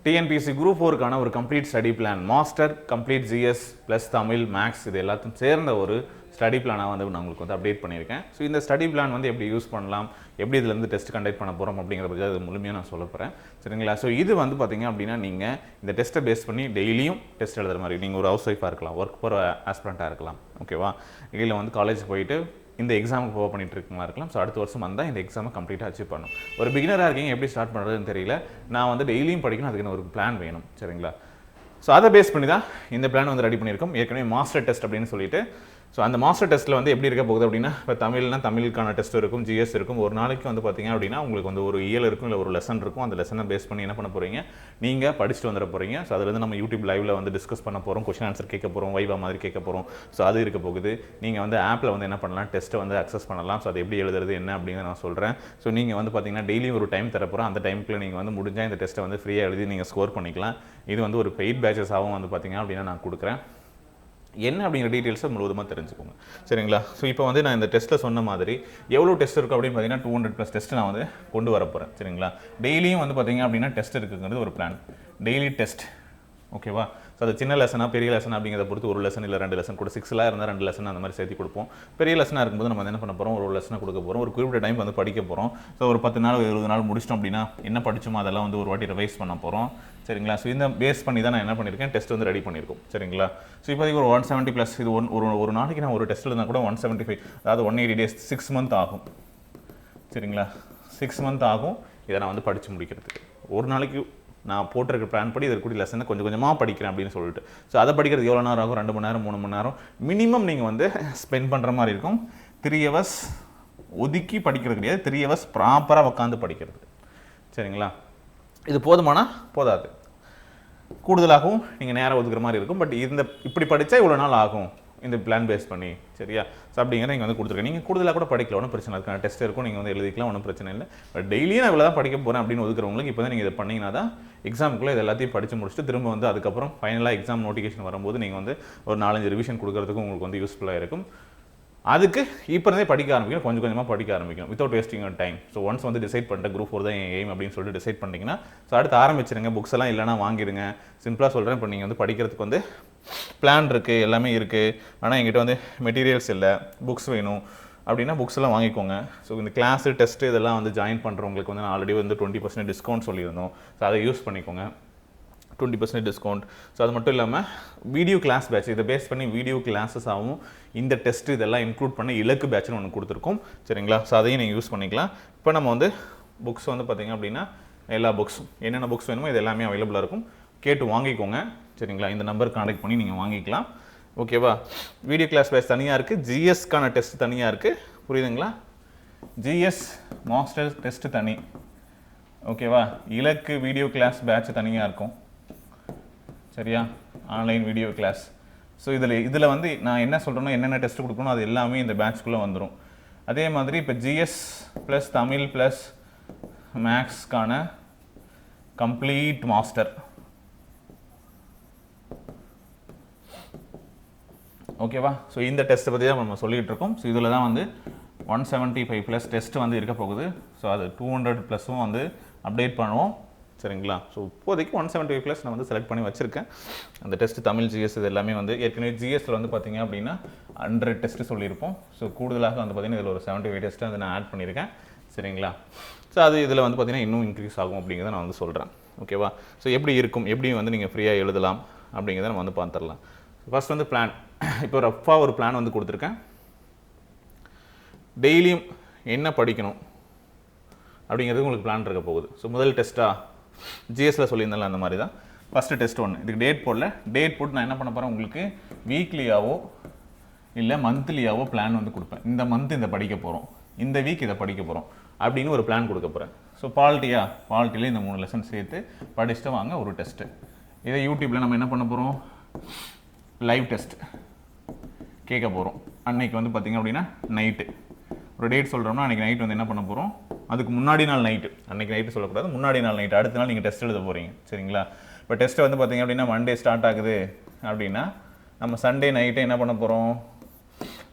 TNPSC group 4க்கான ஒரு complete study plan, master complete GS plus Tamil maths இது எல்லாத்தையும் சேர்ந்த ஒரு ஸ்டடி பிளானாக வந்து நான் உங்களுக்கு வந்து அப்டேட் பண்ணியிருக்கேன். ஸோ இந்த ஸ்டடி பிளான் வந்து எப்படி யூஸ் பண்ணலாம், எப்படி இதுலேருந்து டெஸ்ட் கண்டக்ட் பண்ண போகிறோம் அப்படிங்கிற பற்றி அது முழுமையாக நான் சொல்ல போகிறேன். சரிங்களா? ஸோ இது வந்து பார்த்தீங்க அப்படின்னா நீங்கள் இந்த டெஸ்ட்டை பேஸ் பண்ணி டெய்லியும் டெஸ்ட் எழுதுற மாதிரி, நீங்கள் ஒரு ஹவுஸ் ஒய்ஃபாக இருக்கலாம், ஒர்க் போகிற ஆஸ்பிரண்ட்டாக இருக்கலாம், ஓகேவா, இல்லை வந்து காலேஜ் போயிட்டு இந்த எக்ஸாமுக்கு போக பண்ணிட்டு இருக்கமா இருக்கலாம். ஸோ அடுத்த வருஷம் வந்தால் இந்த எக்ஸாமை கம்ப்ளீட்டாக அச்சீவ் பண்ணும். ஒரு பிகினராக இருக்கீங்க, எப்படி ஸ்டார்ட் பண்ணுறதுன்னு தெரியல, நான் வந்து டெய்லியும் படிக்கணும், அதுக்கு ஒரு பிளான் வேணும். சரிங்களா? ஸோ அதை பேஸ் பண்ணி தான் இந்த பிளான் வந்து ரெடி பண்ணியிருக்கோம். ஏற்கனவே மாஸ்டர் டெஸ்ட் அப்படின்னு சொல்லிட்டு, ஸோ அந்த மாஸ்டர் டெஸ்ட்டில் வந்து எப்படி இருக்க போகுது அப்படின்னா, இப்போ தமிழுக்கான டெஸ்ட் இருக்கும், ஜிஎஸ் இருக்கும். ஒரு நாளைக்கு வந்து பார்த்தீங்க அப்படின்னா உங்களுக்கு வந்து ஒரு இயல் இருக்கும், இல்லை ஒரு லெசன் இருக்கும். அந்த லெசனை பேஸ் பண்ணி என்ன பண்ண போகிறீங்க, நீங்கள் படிச்சுட்டு வந்துட போகிறீங்க. ஸோ அதுலேருந்து நம்ம யூடியூப் லைவில் வந்து டிஸ்கஸ் பண்ண போகிறோம், கொஸ்டின் ஆன்சர் கேட்க போகிறோம், வைவா மாதிரி கேட்க போகிறோம். ஸோ அது இருக்க போகுது. நீங்கள் வந்து ஆப்பில் வந்து என்ன பண்ணலாம், டெஸ்ட்டை வந்து அக்சஸ் பண்ணலாம். ஸோ அது எப்படி எழுதுறது என்ன அப்படின்னு நான் சொல்கிறேன். ஸோ நீங்கள் வந்து பார்த்தீங்கன்னா டெய்லியும் ஒரு டைம் தரப்போகிறோம். அந்த டைமுக்குள்ள நீங்கள் வந்து முடிஞ்சால் இந்த டெஸ்ட்டை வந்து ஃப்ரீயாக எழுதி நீங்கள் ஸ்கோர் பண்ணிக்கலாம். இது வந்து ஒரு பெய்ட் பேச்சஸாகவும் வந்து பார்த்தீங்க அப்படின்னா நான் கொடுக்குறேன். என்ன அப்படிங்கிற டீட்டெயில்ஸை முழுவதுமாக தெரிஞ்சுக்கோங்க. சரிங்களா? ஸோ இப்போ வந்து நான் இந்த டெஸ்ட்டில் சொன்ன மாதிரி எவ்வளோ டெஸ்ட் இருக்குது அப்படின்னு பார்த்தீங்கன்னா 200+ டெஸ்ட் நான் வந்து கொண்டு வர போகிறேன். சரிங்களா? டெய்லியும் வந்து பார்த்தீங்க அப்படின்னா டெஸ்ட் இருக்குங்கிறது ஒரு பிளான். டெய்லி டெஸ்ட், ஓகேவா? ஸோ அது சின்ன லெசனாக பெரிய லெசன் அப்படிங்கிறத பொறுத்து ஒரு லெசன் இல்லை 2 லெசன் கூட, 6 இருந்தால் 2 லெசன் அந்த மாதிரி சேர்த்து கொடுப்போம். பெரிய லெசனாக இருக்கும்போது நம்ம என்ன பண்ண போகிறோம், ஒரு லெசனாக கொடுக்க போகிறோம். ஒரு குறிப்பிட்ட டைம் வந்து படிக்க போகிறோம். ஸோ ஒரு 10 நாள் 20 நாள் முடிச்சிட்டோம் அப்படின்னா என்ன படிச்சோமோ அதெல்லாம் வந்து ஒரு வாட்டி ரிவைஸ் பண்ண போகிறோம். சரிங்களா? ஸோ இந்த பேஸ் பண்ணி தான் நான் என்ன பண்ணியிருக்கேன், டெஸ்ட் வந்து ரெடி பண்ணியிருக்கோம். சரிங்களா? ஸோ இப்போதைக்கு ஒரு 170+, இது ஒரு நாளைக்கு நான் ஒரு டெஸ்ட் இருந்தால் கூட 175, அதாவது 180 days, 6 months ஆகும். சரிங்களா? 6 months ஆகும் இதை நான் வந்து படித்து முடிக்கிறதுக்கு. ஒரு நாளைக்கு நான் போட்டிருக்க பிளான் படி இதை கூடிய லெசனை கொஞ்சம் கொஞ்சமாக படிக்கிறேன் அப்படின்னு சொல்லிட்டு. ஸோ அதை படிக்கிறது எவ்வளோ நேரம் ஆகும், 2 மணி நேரம் 3 மணி நேரம் மினிமம் நீங்கள் வந்து ஸ்பெண்ட் பண்ணுற மாதிரி இருக்கும். 3 hours ஒதுக்கி படிக்கிறது கிடையாது, 3 hours ப்ராப்பராக உட்காந்து படிக்கிறது. சரிங்களா? இது போதுமானா போதாது, கூடுதலாகவும் நீங்கள் நேரம் ஒதுக்குற மாதிரி இருக்கும். பட் இப்படி படித்தா இவ்வளோ நாள் ஆகும் இந்த பிளான் பேஸ் பண்ணி. சரியா? ஸோ அப்படிங்கிறத நீங்கள் வந்து கொடுத்துருக்கேன். நீங்கள் கூடுதலாக கூட படிக்கலாம், ஒன்றும் பிரச்சனை இருக்காது. டெஸ்ட் இருக்கும், நீங்கள் வந்து எழுதிக்கலாம், ஒன்றும் பிரச்சனை இல்லை. பட் டெய்லியும் நான் இவ்வளோ தான் படிக்க போகிறேன் அப்படின்னு ஒதுக்குறவங்களுக்கு இப்போ தான் நீங்கள் இதை பண்ணிங்கன்னா தான் எக்ஸாமுக்குள்ளே இது எல்லாத்தையும் படித்து முடிச்சுட்டு திரும்ப வந்து அதுக்கப்புறம் ஃபைனலாக எக்ஸாம் நோட்டிஃபிகேஷன் வரும்போது நீங்கள் வந்து ஒரு 4-5 ரிவிஷன் கொடுக்கறதுக்கும் உங்களுக்கு வந்து யூஸ்ஃபுல்லாக இருக்கும். அதுக்கு இப்போ இருந்தே படிக்க ஆரம்பிக்கணும், கொஞ்சம் கொஞ்சமாக படிக்க ஆரம்பிக்கணும், without wasting your time. So once வந்து டிசைட் பண்ணிட்டு குரூப் 4 தான் என் எய்ம் அப்படின்னு சொல்லிட்டு டிசைட் பண்ணிட்டீங்கன்னா ஸோ அடுத்து ஆரம்பிச்சிருங்க. புக்ஸ் எல்லாம் இல்லைனா வாங்கிடுங்க. சிம்பிளாக சொல்கிறேன், இப்போ நீங்கள் வந்து படிக்கிறதுக்கு வந்து பிளான் இருக்குது, எல்லாமே இருக்குது, ஆனால் எங்கிட்ட வந்து மெட்டீரியல்ஸ் இல்லை, புக்ஸ் வேணும் அப்படின்னா புக்ஸ் எல்லாம் வாங்கிக்கோங்க. ஸோ இந்த கிளாஸு டெஸ்ட்டு இதெல்லாம் வந்து ஜாயின் பண்ணுறவங்களுக்கு வந்து நான் ஆல்ரெடி வந்து 20% டிஸ்கவுண்ட் சொல்லியிருந்தோம். ஸோ அதை யூஸ் பண்ணிக்கோங்க, 20% டிஸ்கவுண்ட். ஸோ அது மட்டும் இல்லாமல் வீடியோ கிளாஸ் பேட்ச், இதை பேஸ் பண்ணி வீடியோ கிளாஸஸாகவும் இந்த டெஸ்ட் இதெல்லாம் இன்க்ளூட் பண்ண இலக்கு பேட்ச்னு ஒன்று கொடுத்துருக்கோம். சரிங்களா? ஸோ அதையும் நீங்கள் யூஸ் பண்ணிக்கலாம். இப்போ நம்ம வந்து புக்ஸ் வந்து பார்த்திங்க அப்படின்னா எல்லா புக்ஸும் என்னென்ன புக்ஸ் வேணுமோ இது எல்லாமே அவைலபிளாக இருக்கும், கேட்டு வாங்கிக்கோங்க. சரிங்களா? இந்த நம்பர் கான்டெக்ட் பண்ணி நீங்கள் வாங்கிக்கலாம். ஓகேவா? வீடியோ கிளாஸ் பேட்ச் தனியாக இருக்குது, ஜிஎஸ்க்கான டெஸ்ட் தனியாக இருக்குது, புரியுதுங்களா? ஜிஎஸ் மாஸ்டர் டெஸ்ட் தனி, ஓகேவா? இலக்கு வீடியோ கிளாஸ் பேட்ச் தனியாக இருக்கும். சரியா? Online video class. ஸோ இதில் வந்து நான் என்ன சொல்கிறேன்னா, என்னென்ன டெஸ்ட் கொடுக்கணும் அது எல்லாமே இந்த பேட்ச்குள்ளே வந்துடும். அதே மாதிரி இப்போ ஜிஎஸ் ப்ளஸ் தமிழ் ப்ளஸ் மேக்ஸ்க்கான கம்ப்ளீட் மாஸ்டர், ஓகேவா? ஸோ இந்த டெஸ்ட்டை பற்றி தான் நம்ம சொல்லிகிட்டு இருக்கோம். ஸோ இதில் தான் வந்து 175+ டெஸ்ட் வந்து இருக்க போகுது. ஸோ அது 200+ வந்து அப்டேட் பண்ணுவோம். சரிங்களா? ஸோ இப்போதைக்கு 175+ நான் வந்து செலக்ட் பண்ணி வச்சுருக்கேன். அந்த டெஸ்ட் தமிழ் ஜிஎஸ் இது எல்லாமே வந்து ஏற்கனவே ஜிஎஸ்ல வந்து பார்த்தீங்க அப்படின்னா 100 டெஸ்ட்டு சொல்லியிருப்போம். ஸோ கூடுதலாக வந்து பார்த்தீங்கன்னா இதில் ஒரு 75 டெஸ்ட்டு வந்து நான் ஆட் பண்ணியிருக்கேன். சரிங்களா? ஸோ அது இதில் வந்து பார்த்தீங்கன்னா இன்னும் இன்க்ரீஸ் ஆகும் அப்படிங்கிறத நான் வந்து சொல்கிறேன். ஓகேவா? ஸோ எப்படி இருக்கும், எப்படி வந்து நீங்கள் ஃப்ரீயாக எழுதலாம் அப்படிங்கிறத நம்ம வந்து பார்த்துடலாம். ஃபர்ஸ்ட் வந்து பிளான். இப்போ ரஃபாக ஒரு பிளான் வந்து கொடுத்துருக்கேன். டெய்லியும் என்ன படிக்கணும் அப்படிங்கிறது உங்களுக்கு பிளான் இருக்க போகுது. ஸோ முதல் டெஸ்ட்டாக ஜிஎஸ்ல சொல்லியிருந்தாலும் அந்த மாதிரி தான் ஃபஸ்ட்டு டெஸ்ட் 1. இதுக்கு டேட் போடல, டேட் போட்டு நான் என்ன பண்ண போகிறேன், உங்களுக்கு வீக்லியாவோ இல்லை மந்த்லியாவோ பிளான் வந்து கொடுப்பேன். இந்த மந்த் இதை படிக்க போகிறோம், இந்த வீக் இதை படிக்க போகிறோம் அப்படின்னு ஒரு பிளான் கொடுக்க போகிறேன். ஸோ பாலிட்டியில் இந்த 3 லெசன் சேர்த்து படிச்சுட்டு வாங்க ஒரு டெஸ்ட்டு. இதை யூடியூப்பில் நம்ம என்ன பண்ண போகிறோம், லைவ் டெஸ்ட் கேட்க போகிறோம். அன்னைக்கு வந்து பார்த்திங்க அப்படின்னா நைட்டு ஒரு டேட் சொல்கிறோம்னா அன்றைக்கி நைட் வந்து என்ன பண்ண போகிறோம், அதுக்கு முன்னாடி நாள் நைட்டு, அன்றைக்கி நைட்டு சொல்லக்கூடாது, முன்னாடி நாள் நைட்டு, அடுத்த நாள் நீங்கள் டெஸ்ட் எழுத போகிறீங்க. சரிங்களா? இப்போ டெஸ்ட்டு வந்து பார்த்திங்க அப்படின்னா மண்டே ஸ்டார்ட் ஆகுது அப்படின்னா நம்ம சண்டே நைட்டே என்ன பண்ண போகிறோம்,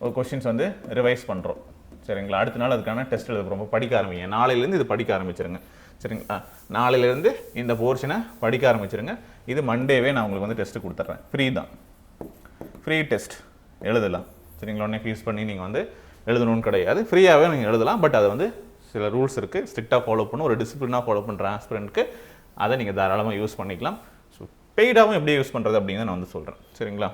ஒரு கொஸ்டின்ஸ் வந்து ரிவைஸ் பண்ணுறோம். சரிங்களா? அடுத்த நாள் அதுக்கான டெஸ்ட் எழுத போகிறோம். படிக்க ஆரம்பிங்க, நாளையிலேருந்து இது படிக்க ஆரம்பிச்சிருங்க. சரிங்களா. நாளையிலேருந்து இந்த போர்ஷனை படிக்க ஆரம்பிச்சிருங்க. இது மண்டேவே நான் உங்களுக்கு வந்து டெஸ்ட்டு கொடுத்துட்றேன். ஃப்ரீ தான், ஃப்ரீ டெஸ்ட் எழுதலாம். சரிங்களா. உடனே ஃபீஸ் பண்ணி நீங்கள் வந்து எழுதணும்னு கிடையாது, ஃப்ரீயாகவே நீங்கள் எழுதலாம். பட் அது வந்து சில ரூல்ஸ் இருக்குது, ஸ்ட்ரிக்டாக ஃபாலோ பண்ணணும். ஒரு டிசிப்ளினாக ஃபாலோ பண்ணுற ஆஸ்பிரண்ட்க்கு அதை நீங்கள் தாராளமாக யூஸ் பண்ணிக்கலாம். ஸோ பெய்டாகவும் எப்படி யூஸ் பண்ணுறது அப்படிங்கிறத நான் வந்து சொல்கிறேன். சரிங்களா.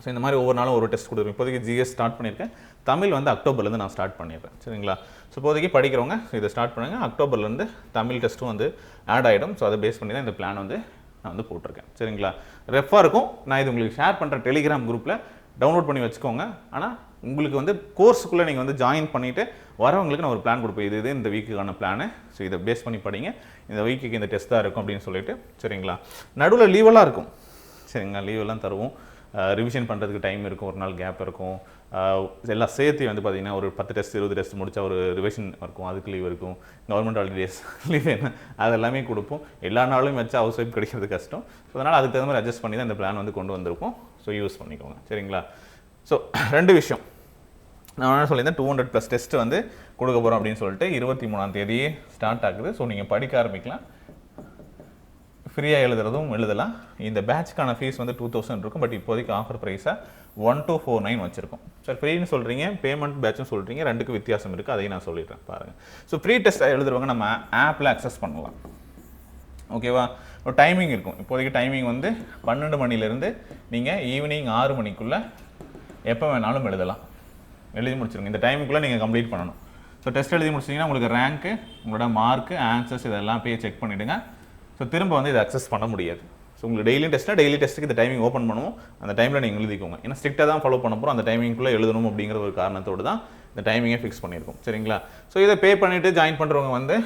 ஸோ இந்த மாதிரி ஒவ்வொரு நாளும் ஒரு டெஸ்ட் கொடுத்துருக்கேன். இப்போதைக்கு ஜிஎஸ் ஸ்டார்ட் பண்ணியிருக்கேன். தமிழ் வந்து அக்டோபர்லேருந்து நான் ஸ்டார்ட் பண்ணிடுறேன். சரிங்களா. ஸோ இப்போதைக்கு படிக்கிறவங்க இதை ஸ்டார்ட் பண்ணுங்கள். அக்டோபர்லேருந்து தமிழ் டெஸ்ட்டும் வந்து ஆட் ஆகிடும். ஸோ அதை பேஸ் பண்ணி தான் இந்த பிளான் வந்து நான் வந்து போட்டிருக்கேன். சரிங்களா. ரெஃபாக இருக்கும். நான் இது உங்களுக்கு ஷேர் பண்ணுற டெலிகிராம் குரூப்பில் டவுன்லோட் பண்ணி வச்சுக்கோங்க. ஆனால் உங்களுக்கு வந்து கோர்ஸுக்குள்ளே நீங்கள் வந்து ஜாயின் பண்ணிவிட்டு வரவங்களுக்கு நான் ஒரு பிளான் கொடுப்பேன். இது இந்த வீக்குக்கான பிளானு. ஸோ இதை பேஸ் பண்ணி படிங்க. இந்த வீக்குக்கு இந்த டெஸ்ட் தான் இருக்கும் அப்படின்னு சொல்லிட்டு. சரிங்களா. நடுவில் லீவெல்லாம் இருக்கும். சரிங்களா. லீவெல்லாம் தருவோம். ரிவிஷன் பண்ணுறதுக்கு டைம் இருக்கும், ஒரு நாள் கேப் இருக்கும். எல்லாம் சேர்த்து வந்து பார்த்திங்கன்னா ஒரு 10 டெஸ்ட் 20 டெஸ்ட் முடிச்சா ஒரு ரிவிஷன் இருக்கும், அதுக்கு லீவ் இருக்கும். கவர்மெண்ட் ஹாலிடேஸ் லீவ் என்ன அதெல்லாமே கொடுப்போம். எல்லா நாளும் வச்சு ஹவுஸ் ஒய்ஃப் கிடைக்கிறது கஷ்டம். ஸோ அதனால் அதுக்கு தகுந்த மாதிரி அட்ஜஸ்ட் பண்ணி தான் இந்த பிளான் வந்து கொண்டு வந்திருப்போம். ஸோ யூஸ் பண்ணிக்கோங்க. சரிங்களா. ஸோ 2 விஷயம் நான் என்ன சொல்லியிருந்தேன், 200+ டெஸ்ட்டு வந்து கொடுக்க போகிறோம் அப்படின்னு சொல்லிட்டு 23ஆம் தேதி ஸ்டார்ட் ஆகுது. ஸோ நீங்கள் படிக்க ஆரம்பிக்கலாம். ஃப்ரீயாக எழுதுறதும் எழுதலாம். இந்த பேட்ச்க்கான ஃபீஸ் வந்து 2000 இருக்கும். பட் இப்போதைக்கு ஆஃபர் ப்ரைஸாக 1249 வச்சுருக்கோம். சார் ஃப்ரீன்னு சொல்கிறீங்க, பேமெண்ட் பேட்சும் சொல்கிறீங்க, ரெண்டுக்கும் வித்தியாசம் இருக்குது. அதையும் நான் சொல்லிடுறேன் பாருங்கள். ஸோ ஃப்ரீ டெஸ்ட் எழுதுறவங்க நம்ம ஆப்பில் அக்சஸ் பண்ணலாம். ஓகேவா. ஒரு டைமிங் இருக்கும். இப்போதைக்கு டைமிங் வந்து 12 மணிலேருந்து நீங்கள் ஈவினிங் 6 மணிக்குள்ளே எப்போ வேணாலும் எழுதலாம். எழுதி முடிச்சிருங்க. இந்த டைமுக்குள்ளே நீங்கள் கம்ப்ளீட் பண்ணணும். ஸோ டெஸ்ட் எழுதி முடிச்சிட்டிங்கன்னா உங்களுக்கு ரேங்க்கு, உங்களோட மார்க்கு, ஆன்சர்ஸ் இதெல்லாம் போய் செக் பண்ணிவிடுங்க. ஸோ திரும்ப வந்து இதை அக்சஸ் பண்ண முடியாது. ஸோ உங்களுக்கு டெய்லி டெஸ்ட்டுக்கு இந்த டைமிங் ஓப்பன் பண்ணுவோம். அந்த டைமில் நீங்கள் எழுதிக்கோங்க. ஏன்னா ஸ்ட்ரிக்டாக தான் ஃபாலோ பண்ண போகிறோம். அந்த டைமிங்குள்ளே எழுதணும் அப்படிங்கிற ஒரு காரணத்தோடு தான் இந்த டைமிங்கை ஃபிக்ஸ் பண்ணியிருக்கோம். சரிங்களா. ஸோ இதை பே பண்ணிவிட்டு ஜாயின் பண்ணுறவங்க வந்து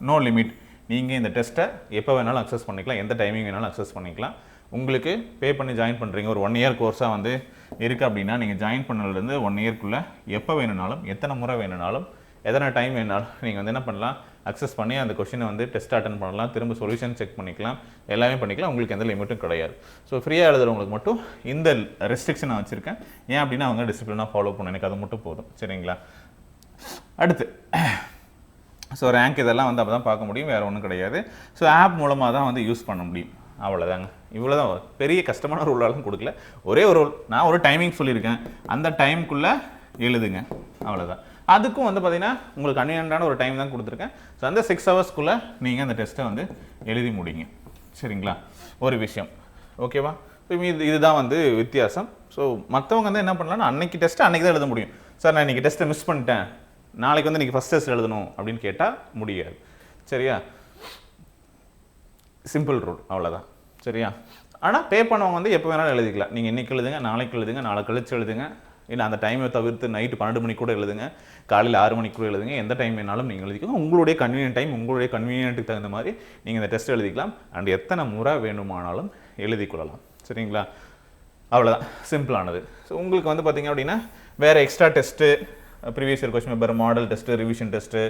நோ லிமிட். நீங்கள் இந்த டெஸ்ட்டை எப்போ வேணாலும் அக்சஸ் பண்ணிக்கலாம், எந்த டைமிங் வேணாலும் அக்சஸ் பண்ணிக்கலாம். உங்களுக்கு பே பண்ணி ஜாயின் பண்ணுறீங்க, ஒரு 1 இயர் கோர்ஸாக வந்து இருக்குது அப்படின்னா நீங்கள் ஜாயின் பண்ணதுலேருந்து 1 இயர்க்குள்ளே எப்போ வேணுனாலும், எத்தனை முறை வேணுனாலும், எத்தனை டைம் வேணாலும் நீங்கள் வந்து என்ன பண்ணலாம், அக்சஸ் பண்ணி அந்த கொஷினை வந்து டெஸ்ட் அட்டன் பண்ணலாம், திரும்ப சொல்யூஷன் செக் பண்ணிக்கலாம், எல்லாமே பண்ணிக்கலாம். உங்களுக்கு எந்த லிமிட்டும் கிடையாது. ஸோ ஃப்ரீயாக எழுதுறவங்களுக்கு மட்டும் இந்த ரெஸ்ட்ரிக்ஷன் நான் வச்சுருக்கேன். ஏன் அப்படின்னா அவங்க டிசிப்ளினாக ஃபாலோ பண்ணணும். எனக்கு அது மட்டும் போதும். சரிங்களா. அடுத்து ஸோ ரேங்க் இதெல்லாம் வந்து அப்போ தான் பார்க்க முடியும், வேறு ஒன்றும் கிடையாது. ஸோ ஆப் மூலமாக தான் வந்து யூஸ் பண்ண முடியும். அவ்வளோதாங்க. இவ்வளோ தான். பெரிய கஷ்டமான ரூலாலும் கொடுக்கல. ஒரே ஒரு ரூல், நான் ஒரு டைமிங் சொல்லியிருக்கேன், அந்த டைமுக்குள்ளே எழுதுங்க, அவ்வளோதான். அதுக்கும் வந்து பார்த்திங்கன்னா உங்களுக்கு கன்வீனியன்ட்டான ஒரு டைம் தான் கொடுத்துருக்கேன். ஸோ அந்த 6 ஹவர்ஸ்க்குள்ளே நீங்கள் அந்த டெஸ்ட்டை வந்து எழுதி முடிங்க. சரிங்களா. ஒரு விஷயம் ஓகேவா. ஸோ இதுதான் வந்து வித்தியாசம். ஸோ மற்றவங்க வந்து என்ன பண்ணலாம்னா அன்னைக்கு டெஸ்ட்டு அன்றைக்கி தான் எழுத முடியும். சார் நான் இன்றைக்கி டெஸ்ட்டை மிஸ் பண்ணிட்டேன், நாளைக்கு வந்து இன்றைக்கி ஃபஸ்ட் டெஸ்ட் எழுதணும் அப்படின்னு கேட்டால் முடியாது. சரியா. சிம்பிள் ரூல், அவ்வளோதான். சரியா. ஆனால் பே பண்ணவங்க வந்து எப்போ வேணாலும் எழுதிக்கலாம். நீங்கள் இன்றைக்கி எழுதுங்க, நாளைக்கு எழுதுங்க, நாளை கழிச்சு எழுதுங்க, இல்லை அந்த டைமை தவிர்த்து நைட்டு 12 மணிக்கு கூட எழுதுங்க, காலையில் 6 மணிக்கு கூட எழுதுங்க. எந்த டைம் வேணாலும் நீங்கள் எழுதிக்கோங்க. உங்களுடைய கன்வீனியன்ட் டைம், உங்களுடைய கன்வீனியன்ட்டுக்கு தகுந்த மாதிரி நீங்கள் இந்த டெஸ்ட் எழுதிக்கலாம். அண்ட் எத்தனை முறை வேணுமானாலும் எழுதி கொள்ளலாம். சரிங்களா. அவ்வளோதான், சிம்பிளானது. ஸோ உங்களுக்கு வந்து பார்த்திங்க அப்படின்னா வேறு extra test, previous year question paper, model test, revision test,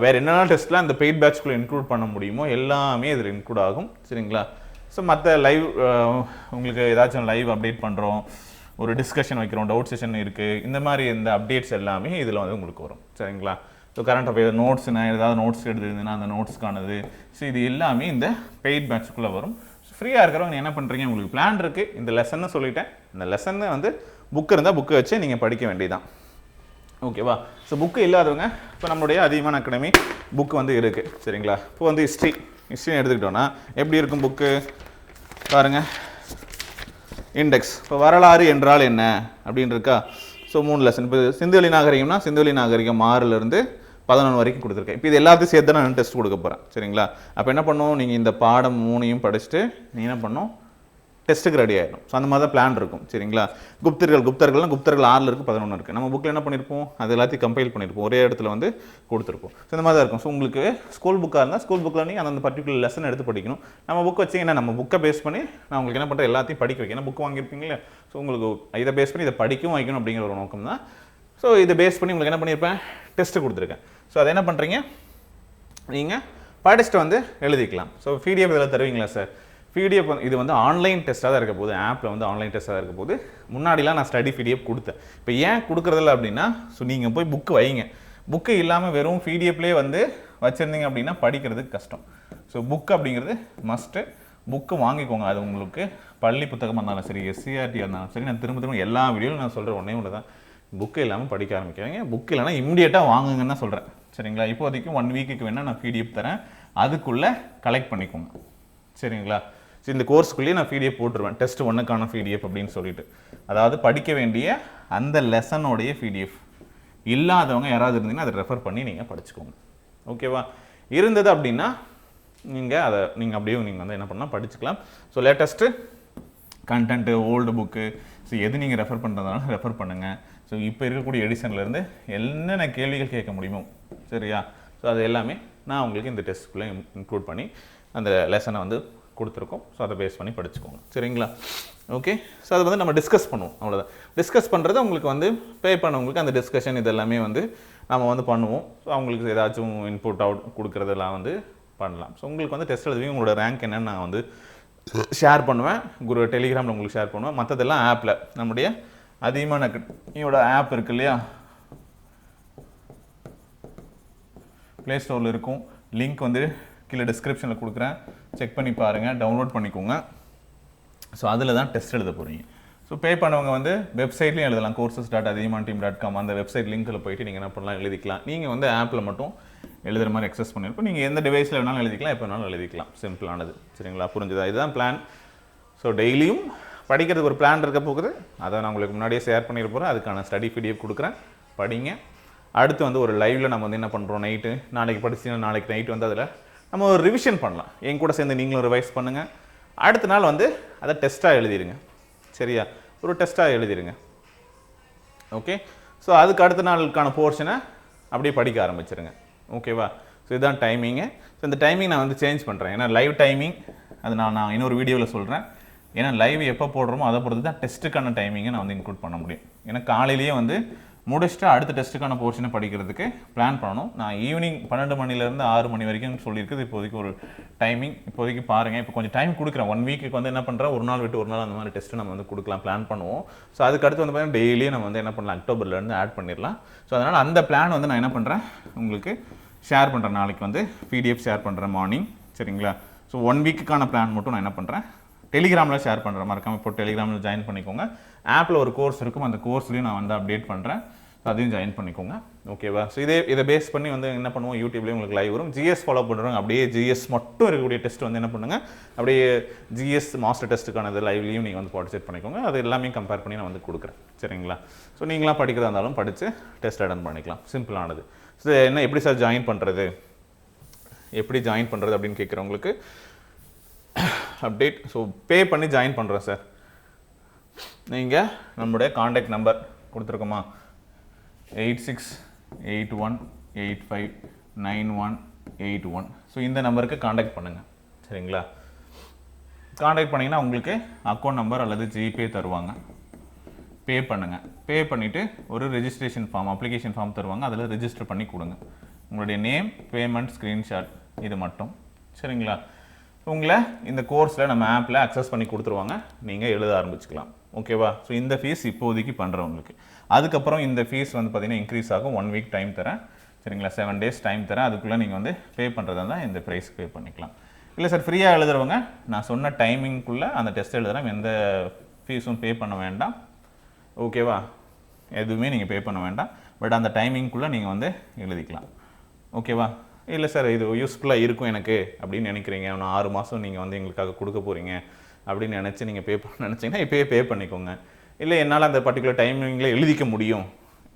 வேறு என்னென்ன டெஸ்ட்லாம் இந்த பெய்ட் பேட்ச்குள்ளே இன்க்ளூட் பண்ண முடியுமோ எல்லாமே இதில் இன்க்ளூட் ஆகும். சரிங்களா. ஸோ மற்ற லைவ் உங்களுக்கு ஏதாச்சும் லைவ் அப்டேட் பண்ணுறோம், ஒரு டிஸ்கஷன் வைக்கிறோம், டவுட் செஷன் இருக்குது, இந்த மாதிரி இந்த அப்டேட்ஸ் எல்லாமே இதில் வந்து உங்களுக்கு வரும். சரிங்களா. ஸோ கரண்ட் அஃபேர் நோட்ஸ்னா ஏதாவது நோட்ஸ் எடுத்துருந்ததுன்னா அந்த நோட்ஸ்க்கானது, ஸோ இது எல்லாமே இந்த பெய்ட் பேட்ச்க்குள்ளே வரும். ஃப்ரீயாக இருக்கிறவங்க என்ன பண்ணுறீங்க, உங்களுக்கு பிளான் இருக்குது, இந்த லெசன்னு சொல்லிட்டேன், இந்த லெசன்னு வந்து புக்கு இருந்தால் புக்கு வச்சு நீங்கள் படிக்க வேண்டியதான். ஓகேவா. ஸோ புக்கு இல்லாதவங்க இப்போ நம்மளுடைய அதிகமான அகாடமி புக்கு வந்து இருக்குது. சரிங்களா. இப்போ வந்து ஹிஸ்ட்ரி எடுத்துக்கிட்டோன்னா எப்படி இருக்கும் புக்கு பாருங்கள். இண்டெக்ஸ், இப்போ வரலாறு என்றால் என்ன அப்படின்னு இருக்கா. So 3 lesson. இப்போ சிந்துவெளி நாகரிகம்னா சிந்துவெளி நாகரிகம் 6லேருந்து 11 வரைக்கும் கொடுத்துருக்கேன். இப்போ இது எல்லாத்தையும் சேர்த்து நான் டெஸ்ட் கொடுக்க போகிறேன். சரிங்களா. அப்போ என்ன பண்ணுவோம், நீங்கள் இந்த பாடம் 3ஐயும் படிச்சுட்டு நீங்கள் என்ன பண்ணணும், டெஸ்ட்டுக்கு ரெடி ஆகிடும். ஸோ அந்த மாதிரி தான் பிளான் இருக்கும். சரிங்களா. குப்தர்கள் 6 இருக்குது, 11 இருக்குது. நம்ம புக்கில் என்ன பண்ணியிருப்போம், அது எல்லாத்தையும் கம்பைல் பண்ணியிருப்போம், ஒரே இடத்துல வந்து கொடுத்துருப்போம். ஸோ இந்த மாதிரி தான் இருக்கும். ஸோ உங்களுக்கு ஸ்கூல் புக்காக இருந்தால் ஸ்கூல் புக்கில் நீங்கள் அந்த பர்டிகுலர் லெசன் எடுத்து படிக்கணும். நம்ம புக் வச்சிங்கன்னா நம்ம புக்கை பேஸ் பண்ணி நான் உங்களுக்கு என்ன பண்ணுறேன், எல்லாத்தையும் படிக்க வைக்கணும். புக் வாங்கியிருப்பீங்களே, ஸோ உங்களுக்கு இதை பேஸ் பண்ணி இதை படிக்கவும் வைக்கணும் அப்படிங்கிற ஒரு நோக்கம் தான். ஸோ இதை பேஸ் பண்ணி உங்களுக்கு என்ன பண்ணியிருப்பேன், டெஸ்ட்டு கொடுத்துருக்கேன். ஸோ அதை என்ன பண்ணுறீங்க, நீங்கள் படிச்சுட்டு வந்து எழுதிக்கலாம். ஸோ பிடிஎஃப் இதில் தருவீங்களா சார், பிடிஎஃப் இது வந்து ஆன்லைன் டெஸ்ட்டாக தான் இருக்க போகுது. ஆப்பில் வந்து ஆன்லைன் டெஸ்ட்டாக தான் இருக்க போகுது. முன்னாடிலாம் நான் ஸ்டடி பிடிஎஃப் கொடுத்தேன். இப்போ ஏன் கொடுக்குறதில்ல அப்படின்னா, ஸோ நீங்கள் போய் புக்கு வைங்க, புக்கு இல்லாமல் வெறும் பிடிஎஃப்லேயே வந்து வச்சுருந்தீங்க அப்படின்னா படிக்கிறதுக்கு கஷ்டம். ஸோ புக் அப்படிங்கிறது மஸ்ட்டு. புக்கு வாங்கிக்கோங்க. அது உங்களுக்கு பள்ளி புத்தகமாக இருந்தாலும் சரி, எஸ்சிஆர்டியாக இருந்தாலும் சரி, நான் திரும்ப எல்லா வீடியோவில் நான் சொல்கிறேன் ஒன்றே ஒன்று தான், புக்கு இல்லாமல் படிக்க ஆரம்பிக்கிறீங்க. புக்கு இல்லைனா இம்மிடியேட்டாக வாங்குங்கன்னு தான் சொல்கிறேன். சரிங்களா? இப்போதைக்கு 1 வீக்குக்கு வேணால் நான் பிடிஎஃப் தரேன், அதுக்குள்ளே கலெக்ட் பண்ணிக்கோங்க. சரிங்களா? ஸோ இந்த கோர்ஸுக்குள்ளேயே நான் பிடிஎஃப் போட்டுருவேன், டெஸ்ட் 1க்கான பிடிஎஃப் அப்படின்னு சொல்லிட்டு. அதாவது படிக்க வேண்டிய அந்த லெசனோடைய பிடிஎஃப் இல்லாதவங்க யாராவது இருந்தீங்கன்னா அதை ரெஃபர் பண்ணி நீங்கள் படிச்சுக்கோங்க. ஓகேவா? இருந்தது அப்படின்னா நீங்கள் அதை அப்படியே நீங்கள் வந்து என்ன பண்ணால் படிச்சுக்கலாம். So latest content, old book, so எது நீங்கள் ரெஃபர் பண்ணுறதுனால ரெஃபர் பண்ணுங்கள். ஸோ இப்போ இருக்கக்கூடிய எடிஷன்லேருந்து என்னென்ன கேள்விகள் கேட்க முடியுமோ, சரியா? ஸோ அது எல்லாமே நான் உங்களுக்கு இந்த டெஸ்ட்டுக்குள்ளே இன்க்ளூட் பண்ணி அந்த லெசனை வந்து கொடுத்துருக்கோம். ஸோ அதை பேஸ் பண்ணி படிச்சுக்கோங்க. சரிங்களா? ஓகே. ஸோ அதை வந்து நம்ம டிஸ்கஸ் பண்ணுவோம், அவ்வளோதான். டிஸ்கஸ் பண்ணுறது உங்களுக்கு வந்து பே பண்ணவங்களுக்கு அந்த டிஸ்கஷன் இது எல்லாமே வந்து நம்ம வந்து பண்ணுவோம். ஸோ அவங்களுக்கு ஏதாச்சும் இன்புட் அவுட் கொடுக்குறதெல்லாம் வந்து பண்ணலாம். ஸோ உங்களுக்கு வந்து டெஸ்ட் எழுதுவீங்க, உங்களோட ரேங்க் என்னன்னு நான் வந்து ஷேர் பண்ணுவேன், டெலிகிராமில் உங்களுக்கு ஷேர் பண்ணுவேன். மற்றதெல்லாம் ஆப்பில் நம்முடைய அதிகமான இதோட ஆப் இருக்கு இல்லையா, ப்ளே ஸ்டோரில் இருக்கும். லிங்க் வந்து கீழே டிஸ்கிரிப்ஷனில் கொடுக்குறேன், செக் பண்ணி பாருங்கள், டவுன்லோட் பண்ணிக்கோங்க. ஸோ அதில் தான் டெஸ்ட் எழுத போகிறீங்க. ஸோ பே பண்ணவங்க வந்து வெப்சைட்லையும் எழுதலாம், courses.adiyamanteam.com அந்த வெப்சைட் லிங்க்கில் போய்ட்டு நீங்கள் என்ன பண்ணலாம், எழுதிக்கலாம். நீங்கள் வந்து ஆப்பில் மட்டும் எழுதுகிற மாதிரி எக்ஸஸ் பண்ணியிருப்போம். நீங்கள் எந்த டிவைஸில் வேணாலும் எழுதிக்கலாம், எப்போ வேணாலும் எழுதிக்கலாம். சிம்பிளானது. சரிங்களா? புரிஞ்சுதா? இதுதான் பிளான். ஸோ டெய்லியும் படிக்கிறதுக்கு ஒரு பிளான் இருக்க போகுது, அதை நான் உங்களுக்கு முன்னாடியே ஷேர் பண்ணிட்டு போகிறேன். அதுக்கான ஸ்டடி பிடிஎஃப் கொடுக்குறேன், படிங்க. அடுத்து வந்து ஒரு லைவில் நம்ம வந்து என்ன பண்ணுறோம், நைட்டு நாளைக்கு படிச்சிங்கன்னா நாளைக்கு நைட்டு வந்து அதில் நம்ம ஒரு ரிவிஷன் பண்ணலாம். என் கூட சேர்ந்து நீங்களும் ரிவைஸ் பண்ணுங்கள். அடுத்த நாள் வந்து அதை டெஸ்ட்டாக எழுதிடுங்க. சரியா? ஒரு டெஸ்ட்டாக எழுதிடுங்க. ஓகே. ஸோ அதுக்கு அடுத்த நாளுக்கான போர்ஷனை அப்படியே படிக்க ஆரம்பிச்சிருங்க. ஓகேவா? ஸோ இதுதான் டைமிங்கு. ஸோ இந்த டைமிங் நான் வந்து சேஞ்ச் பண்ணுறேன். ஏன்னா லைவ் டைமிங் அது நான் இன்னொரு வீடியோவில் சொல்கிறேன். ஏன்னா லைவ் எப்போ போடுறோமோ அதை பொறுத்து தான் டெஸ்ட்டுக்கான டைமிங்கை நான் வந்து இன்க்ளூட் பண்ண முடியும். ஏன்னா காலையிலேயே வந்து முடிச்சுட்டு அடுத்த டெஸ்ட்டுக்கான போர்ஷனை படிக்கிறதுக்கு பிளான் பண்ணணும். நான் ஈவினிங் 12 மணிலேருந்து 6 மணி வரைக்கும் சொல்லியிருக்குது. இப்போதைக்கு ஒரு டைமிங் இப்போதைக்கு பாருங்கள். இப்போ கொஞ்சம் டைம் கொடுக்குறேன். 1 வீக்குக்கு வந்து என்ன பண்ணுறேன், ஒரு நாள் விட்டு ஒரு நாள் அந்த மாதிரி டெஸ்ட்டு நம்ம வந்து கொடுக்கலாம், பிளான் பண்ணுவோம். ஸோ அதுக்கடுத்து வந்து பார்த்தீங்கன்னா டெய்லியும் நம்ம வந்து என்ன பண்ணலாம், அக்டோபர்லேருந்து ஆட் பண்ணிடலாம். ஸோ அதனால் அந்த பிளான் வந்து நான் என்ன பண்ணுறேன், உங்களுக்கு ஷேர் பண்ணுறேன். நாளைக்கு வந்து பிடிஎஃப் ஷேர் பண்ணுறேன் மார்னிங். சரிங்களா? ஸோ 1 வீக்குக்கான பிளான் மட்டும் நான் என்ன பண்ணுறேன், டெலிகிராமில் ஷேர் பண்ணுறேன். மறக்காமல் இப்போ டெலிகிராமில் ஜாயின் பண்ணிக்கோங்க. ஆப்பில் ஒரு கோர்ஸ் இருக்கும், அந்த கோர்ஸ்லையும் நான் வந்து அப்டேட் பண்ணுறேன். அதையும் ஜாயின் பண்ணிக்கோங்க. ஓகேவா? ஸோ இதை பேஸ் பண்ணி வந்து என்ன பண்ணுவோம், யூடியூப்லேயும் உங்களுக்கு லைவ் வரும். ஜிஎஸ் ஃபாலோ பண்ணுறவங்க அப்படியே ஜிஎஸ் மட்டும் இருக்கக்கூடிய டெஸ்ட் வந்து என்ன பண்ணுங்கள், அப்படியே ஜிஎஸ் மாஸ்டர் டெஸ்ட்டுக்கானது லைவ்லையும் நீங்கள் வந்து பார்ட்டிசிபேட் பண்ணிக்கோங்க. அது எல்லாமே கம்பேர் பண்ணி நான் வந்து கொடுக்குறேன். சரிங்களா? ஸோ நீங்களாம் படிக்கிறதா இருந்தாலும் படித்து டெஸ்ட் அட்டன் பண்ணிக்கலாம். சிம்பிளானது. ஸோ என்ன எப்படி சார் ஜாயின் பண்ணுறது, எப்படி ஜாயின் பண்ணுறது அப்படின்னு கேட்குறவங்களுக்கு அப்டேட். ஸோ பே பண்ணி ஜாயின் பண்ணுறோம் சார். நீங்கள் நம்மளுடைய காண்டாக்ட் நம்பர் கொடுத்துருக்கோமா, 8681859181. ஸோ இந்த நம்பருக்கு காண்டாக்ட் பண்ணுங்கள். சரிங்களா? காண்டாக்ட் பண்ணிங்கன்னா உங்களுக்கு அக்கௌண்ட் நம்பர் அல்லது ஜிபே தருவாங்க. பே பண்ணுங்கள். பே பண்ணிவிட்டு ஒரு ரெஜிஸ்ட்ரேஷன் ஃபார்ம், அப்ளிகேஷன் ஃபார்ம் தருவாங்க. அதில் ரெஜிஸ்டர் பண்ணி கொடுங்க. உங்களுடைய நேம், பேமெண்ட், ஸ்க்ரீன்ஷாட் இது மட்டும். சரிங்களா? உங்களை இந்த கோர்ஸில் நம்ம ஆப்பில் அக்சஸ் பண்ணி கொடுத்துருவாங்க. நீங்கள் எழுத ஆரம்பிச்சுக்கலாம். ஓகேவா? ஸோ இந்த ஃபீஸ் இப்போதைக்கு பண்ணுறவங்களுக்கு. அதுக்கப்புறம் இந்த ஃபீஸ் வந்து பார்த்திங்கன்னா இன்க்ரீஸ் ஆகும். 1 வீக் டைம் தரேன். சரிங்களா? 7 days டைம் தரேன். அதுக்குள்ளே நீங்கள் வந்து பே பண்ணுறதா இருந்தால் இந்த ப்ரைஸ் பே பண்ணிக்கலாம். இல்லை சார் ஃப்ரீயாக எழுதுறவங்க நான் சொன்ன டைமிங்குள்ளே அந்த டெஸ்ட் எழுதுகிறேன், எந்த ஃபீஸும் பே பண்ண வேண்டாம். ஓகேவா? எதுவுமே நீங்கள் பே பண்ண வேண்டாம். பட் அந்த டைமிங்குள்ளே நீங்கள் வந்து எழுதிக்கலாம். ஓகேவா? இல்லை சார் இது யூஸ்ஃபுல்லாக இருக்கும் எனக்கு அப்படின்னு நினைக்கிறீங்க, இன்னும் 6 மாதம் நீங்கள் வந்து எங்களுக்காக கொடுக்க போகிறீங்க அப்படின்னு நினச்சி நீங்கள் பே பண்ண நினச்சிங்கன்னா இப்போயே பே பண்ணிக்கோங்க. இல்லை என்னால் அந்த பர்டிகுலர் டைமிங்கில் எழுதிக்க முடியும்,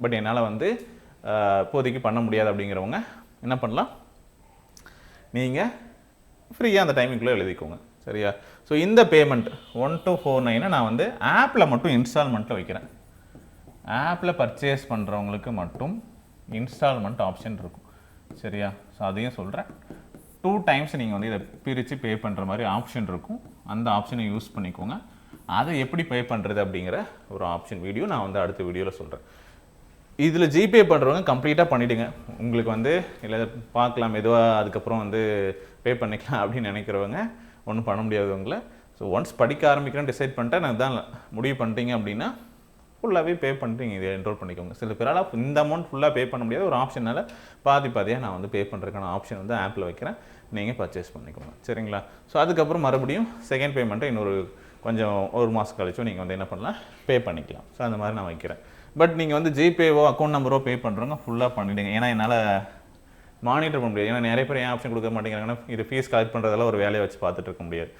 பட் என்னால் வந்து இப்போதைக்கு பண்ண முடியாது அப்படிங்கிறவங்க என்ன பண்ணலாம், நீங்கள் ஃப்ரீயாக அந்த டைமிங்குள்ளே எழுதிக்கோங்க. சரியா? ஸோ இந்த பேமெண்ட் 1249 நான் வந்து ஆப்பில் மட்டும் இன்ஸ்டால்மெண்ட்டில் வைக்கிறேன். ஆப்பில் பர்ச்சேஸ் பண்ணுறவங்களுக்கு மட்டும் இன்ஸ்டால்மெண்ட் ஆப்ஷன் இருக்கும். சரியா? ஸோ அதையும் சொல்கிறேன். 2 times நீங்கள் வந்து இதை பிரித்து பே பண்ணுற மாதிரி ஆப்ஷன் இருக்கும். அந்த ஆப்ஷனை யூஸ் பண்ணிக்கோங்க. அதை எப்படி பே பண்ணுறது அப்படிங்கிற ஒரு ஆப்ஷன் வீடியோ நான் வந்து அடுத்த வீடியோவில் சொல்கிறேன். இதில் ஜிபே பண்ணுறவங்க கம்ப்ளீட்டாக பண்ணிவிடுங்க. உங்களுக்கு வந்து இல்லை பார்க்கலாம் மெதுவாக அதுக்கப்புறம் வந்து பே பண்ணிக்கலாம் அப்படின்னு நினைக்கிறவங்க ஒன்றும் பண்ண முடியாதவங்கள. ஸோ ஒன்ஸ் படிக்க ஆரம்பிக்கிறேன்னு டிசைட் பண்ணிட்டேன், நான் தான் முடிவு பண்ணிட்டீங்க அப்படின்னா ஃபுல்லாகவே பே பண்ணிட்டு நீங்கள் இதை என்ரோல் பண்ணிக்கோங்க. சில பேரால் இந்த அமௌண்ட் ஃபுல்லாக பே பண்ண முடியாது, ஒரு ஆப்ஷனால் பாதியாக நான் வந்து பே பண்ணுறதுக்கான ஆப்ஷன் வந்து ஆப்பில் வைக்கிறேன், நீங்கள் பர்ச்சேஸ் பண்ணிக்கோங்க. சரிங்களா? ஸோ அதுக்கப்புறம் மறுபடியும் செகண்ட் பேமெண்ட்டை இன்னொரு கொஞ்சம் ஒரு மாதம் கழிச்சோ நீங்கள் வந்து என்ன பண்ணலாம், பே பண்ணிக்கலாம். ஸோ அந்த மாதிரி நான் வைக்கிறேன். பட் நீங்கள் வந்து ஜிபேவோ அக்கௌண்ட் நம்பரோ பே பண்ணுறவங்க ஃபுல்லாக பண்ணிவிடுங்க. ஏன்னா என்னால் மானிட்டர் பண்ண முடியாது. ஏன்னா நிறைய பேர் ஏன் ஆப்ஷன் கொடுக்க மாட்டேங்கிறாங்கன்னா இது ஃபீஸ் கலெக்ட் பண்ணுறதெல்லாம் ஒரு வேலையை வச்சு பார்த்துட்டு இருக்க முடியாது.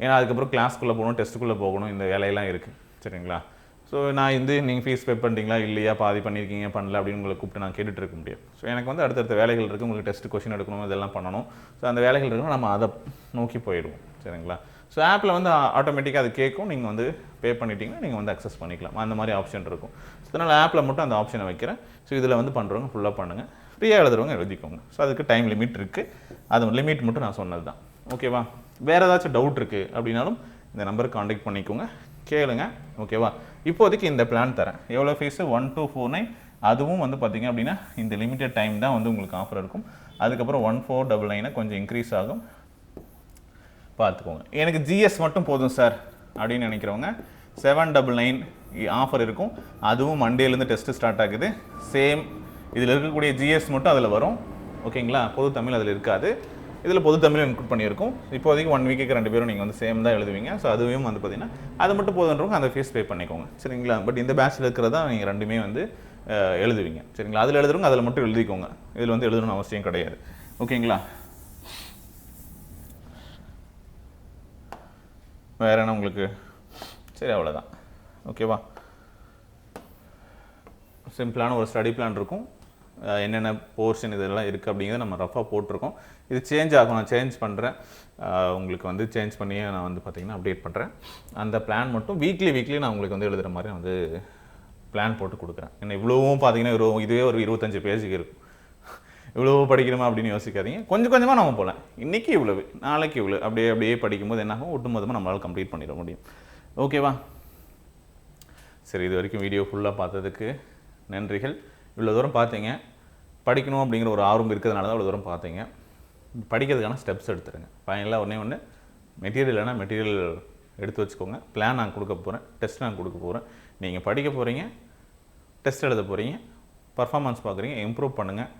ஏன்னா அதுக்கப்புறம் கிளாஸ்க்குள்ளே போகணும், டெஸ்ட்டுக்குள்ளே போகணும், இந்த வேலையெல்லாம் இருக்குது. சரிங்களா? ஸோ நான் வந்து நீங்கள் ஃபீஸ் பே பண்ணிட்டீங்களா இல்லையா, பாதி பண்ணியிருக்கீங்க பண்ணல அப்படின்னு உங்களை கூப்பிட்டு நான் கேட்டுட்டு இருக்க முடியாது. ஸோ எனக்கு வந்து அடுத்தடுத்த வேலைகள் இருக்குது, உங்களுக்கு டெஸ்ட் கொஸ்டின் எடுக்கணும், இதெல்லாம் பண்ணணும். ஸோ அந்த வேலைகள் இருக்கணும், நம்ம அதை நோக்கி போயிடுவோம். சரிங்களா? ஸோ ஆப்பில் வந்து ஆட்டோமேட்டிக்காக அது கேட்கும், நீங்கள் வந்து பே பண்ணிட்டீங்கன்னா நீங்கள் வந்து அக்சஸ் பண்ணிக்கலாம். அந்த மாதிரி ஆப்ஷன் இருக்கும். ஸோ அதனால் ஆப்பில் மட்டும் அந்த ஆப்ஷனை வைக்கிறேன். ஸோ இதில் வந்து பண்ணுறவங்க ஃபுல்லாக பண்ணுங்கள், ஃப்ரீயாக எழுதுறவங்க எழுதிக்கோங்க. ஸோ அதுக்கு டைம் லிமிட் இருக்குது, அது லிமிட் மட்டும் நான் சொன்னது தான். ஓகேவா? வேறு ஏதாச்சும் டவுட் இருக்குது அப்படின்னாலும் இந்த நம்பருக்கு காண்டாக்ட் பண்ணிக்கோங்க, கேளுங்க. ஓகேவா? இப்போதைக்கு இந்த பிளான் தரேன். எவ்வளோ ஃபீஸு? 1249. அதுவும் வந்து பார்த்திங்க அப்படின்னா இந்த லிமிட்டட் டைம் தான் வந்து உங்களுக்கு ஆஃபர் இருக்கும். அதுக்கப்புறம் 1499 கொஞ்சம் இன்க்ரீஸ் ஆகும், பார்த்துக்கோங்க. எனக்கு ஜிஎஸ் மட்டும் போதும் சார் அப்படின்னு நினைக்கிறவங்க 799 ஆஃபர் இருக்கும். அதுவும் மண்டேலேருந்து டெஸ்ட்டு ஸ்டார்ட் ஆகுது. சேம் இதில் இருக்கக்கூடிய ஜிஎஸ் மட்டும் அதில் வரும். ஓகேங்களா? பொது தமிழ் அதில் இருக்காது, இதில் பொது தமிழ் இன்க்ளூட் பண்ணியிருக்கும். இப்போதைக்கு 1 வீக்குக்கு 2 பேரும் நீங்கள் வந்து சேம் தான் எழுதுவீங்க. ஸோ அதுவும் வந்து பார்த்தீங்கன்னா அது மட்டும் போதுன்றவங்க அந்த ஃபீஸ் பே பண்ணிக்கோங்க. சரிங்களா? பட் இந்த பேட்சில் இருக்கிறதா நீங்கள் ரெண்டுமே வந்து எழுதுவீங்க. சரிங்களா? அதில் எழுதுறவங்க அதில் மட்டும் எழுதிக்கோங்க, இதில் வந்து எழுதணும்னு அவசியம் கிடையாது. ஓகேங்களா? வேறு என்ன உங்களுக்கு? சரி, அவ்வளோதான். ஓகேவா? சிம்பிளான ஒரு ஸ்டடி பிளான் இருக்கும். என்னென்ன போர்ஷன் இதெல்லாம் இருக்குது அப்படிங்கிறத நம்ம ரஃபாக போட்டிருக்கோம். இது சேஞ்ச் ஆகும், நான் சேஞ்ச் பண்ணுறேன். உங்களுக்கு வந்து சேஞ்ச் பண்ணியே நான் வந்து பார்த்திங்கன்னா அப்டேட் பண்ணுறேன். அந்த பிளான் மட்டும் வீக்லி நான் உங்களுக்கு வந்து எழுதுகிற மாதிரி நான் வந்து பிளான் போட்டு கொடுக்குறேன். என்ன இவ்வளோவும் பார்த்தீங்கன்னா இதுவே ஒரு 25 பேஜுக்கு இருக்கும். இவ்வளோ படிக்கணுமா அப்படின்னு யோசிக்காதீங்க. கொஞ்சம் கொஞ்சமாக நம்ம போகலாம். இன்றைக்கி இவ்வளவு, நாளைக்கு இவ்வளோ, அப்படியே படிக்கும்போது என்னாகும், ஒட்டுமொத்தமாக நம்மளால் கம்ப்ளீட் பண்ணிட முடியும். ஓகேவா? சரி, இது வரைக்கும் வீடியோ ஃபுல்லாக பார்த்ததுக்கு நன்றிகள். இவ்வளோ தூரம் பார்த்தீங்க, படிக்கணும் அப்படிங்கிற ஒரு ஆர்வம் இருக்கிறதுனால தான் இவ்வளோ தூரம் பார்த்தீங்க. படிக்கிறதுக்கான ஸ்டெப்ஸ் எடுத்துருங்க. ஃபைனலாக ஒன்று மெட்டீரியல்னா மெட்டீரியல் எடுத்து வச்சுக்கோங்க. பிளான் நான் கொடுக்க போகிறேன், டெஸ்ட் நான் கொடுக்க போகிறேன். நீங்கள் படிக்க போகிறீங்க, டெஸ்ட் எழுத போகிறீங்க, பர்ஃபார்மன்ஸ் பார்க்குறீங்க, இம்ப்ரூவ் பண்ணுங்கள்,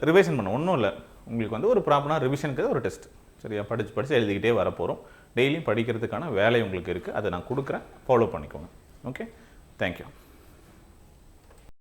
ரிவிஷன் பண்ண ஒன்றும் இல்லை. உங்களுக்கு வந்து ஒரு ப்ராப்பரான ரிவிஷனுக்கு ஒரு டெஸ்ட். சரியா? படித்து எழுதிக்கிட்டே வரப்போகிறோம். டெய்லியும் படிக்கிறதுக்கான வேலை உங்களுக்கு இருக்குது, அதை நான் கொடுக்குறேன், ஃபாலோ பண்ணிக்கோங்க. Okay, thank you.